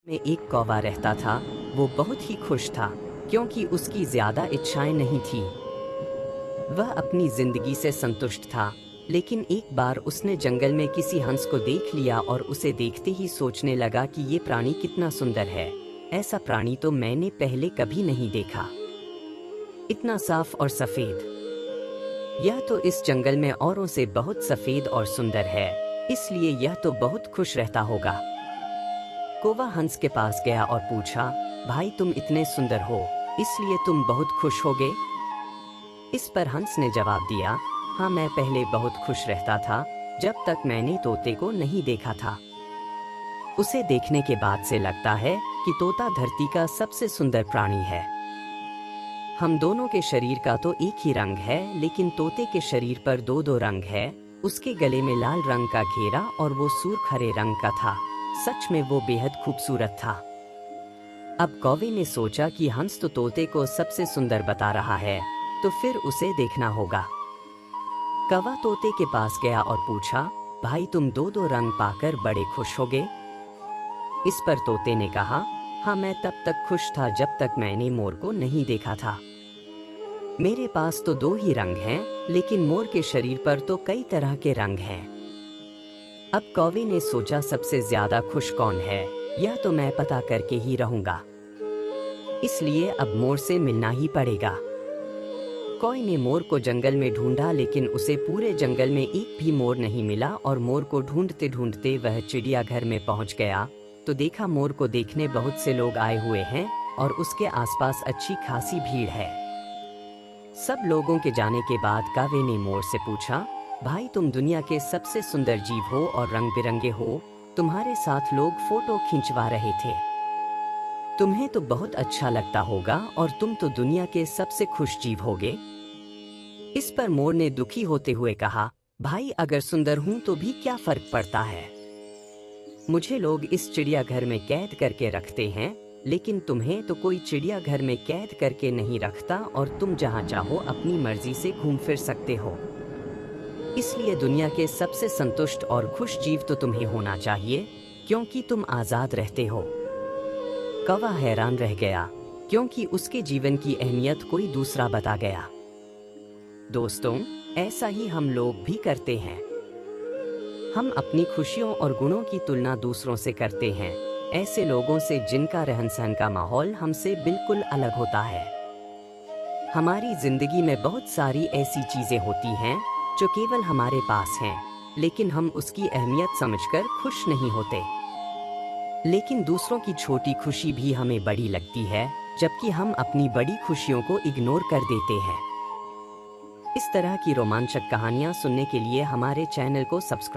में एक कौवा रहता था। वो बहुत ही खुश था क्योंकि उसकी ज्यादा इच्छाएं नहीं थी। वह अपनी जिंदगी से संतुष्ट था। लेकिन एक बार उसने जंगल में किसी हंस को देख लिया और उसे देखते ही सोचने लगा कि ये प्राणी कितना सुंदर है। ऐसा प्राणी तो मैंने पहले कभी नहीं देखा, इतना साफ और सफेद। यह तो इस जंगल में औरों से बहुत सफेद और सुंदर है, इसलिए यह तो बहुत खुश रहता होगा। कौवा हंस के पास गया और पूछा, भाई तुम इतने सुंदर हो, इसलिए तुम बहुत खुश होगे? इस पर हंस ने जवाब दिया, हाँ मैं पहले बहुत खुश रहता था जब तक मैंने तोते को नहीं देखा था। उसे देखने के बाद से लगता है कि तोता धरती का सबसे सुंदर प्राणी है। हम दोनों के शरीर का तो एक ही रंग है, लेकिन तोते के शरीर पर दो दो रंग है। उसके गले में लाल रंग का घेरा और वो सूर्ख हरे रंग का था। सच में वो बेहद खूबसूरत था। अब कौवे ने सोचा कि हंस तो तोते को सबसे सुंदर बता रहा है, तो फिर उसे देखना होगा। कौवा तोते के पास गया और पूछा, भाई तुम दो दो रंग पाकर बड़े खुश होगे? इस पर तोते ने कहा, हाँ मैं तब तक खुश था जब तक मैंने मोर को नहीं देखा था। मेरे पास तो दो ही रंग हैं, लेकिन मोर के शरीर पर तो कई तरह के रंग हैं। अब कौवे ने सोचा सबसे ज्यादा खुश कौन है, यह तो मैं पता करके ही रहूंगा। इसलिए अब मोर से मिलना ही पड़ेगा। कौवे ने मोर को जंगल में ढूंढा, लेकिन उसे पूरे जंगल में एक भी मोर नहीं मिला और मोर को ढूंढते ढूंढते वह चिड़ियाघर में पहुंच गया तो देखा मोर को देखने बहुत से लोग आए हुए हैं और उसके आसपास अच्छी खासी भीड़ है। सब लोगों के जाने के बाद कौवे ने मोर से पूछा, भाई तुम दुनिया के सबसे सुंदर जीव हो और रंग बिरंगे हो, तुम्हारे साथ लोग फोटो खिंचवा रहे थे। तुम्हें तो बहुत अच्छा लगता होगा और तुम तो दुनिया के सबसे खुश जीव होगे। इस पर मोर ने दुखी होते हुए कहा, भाई अगर सुंदर हूं तो भी क्या फर्क पड़ता है। मुझे लोग इस चिड़ियाघर में कैद करके रखते हैं, लेकिन तुम्हें तो कोई चिड़ियाघर में कैद करके नहीं रखता और तुम जहां चाहो अपनी मर्जी से घूम फिर सकते हो। इसलिए दुनिया के सबसे संतुष्ट और खुश जीव तो तुम्हें होना चाहिए, क्योंकि तुम आजाद रहते हो। कौवा हैरान रह गया, क्योंकि उसके जीवन की अहमियत कोई दूसरा बता गया। दोस्तों, ऐसा ही हम लोग भी करते हैं। हम अपनी खुशियों और गुणों की तुलना दूसरों से करते हैं, ऐसे लोगों से जिनका रहन सहन का माहौल हमसे बिल्कुल अलग होता है। हमारी जिंदगी में बहुत सारी ऐसी चीजें होती हैं जो केवल हमारे पास हैं, लेकिन हम उसकी अहमियत समझकर खुश नहीं होते। लेकिन दूसरों की छोटी खुशी भी हमें बड़ी लगती है, जबकि हम अपनी बड़ी खुशियों को इग्नोर कर देते हैं। इस तरह की रोमांचक कहानियां सुनने के लिए हमारे चैनल को सब्सक्राइब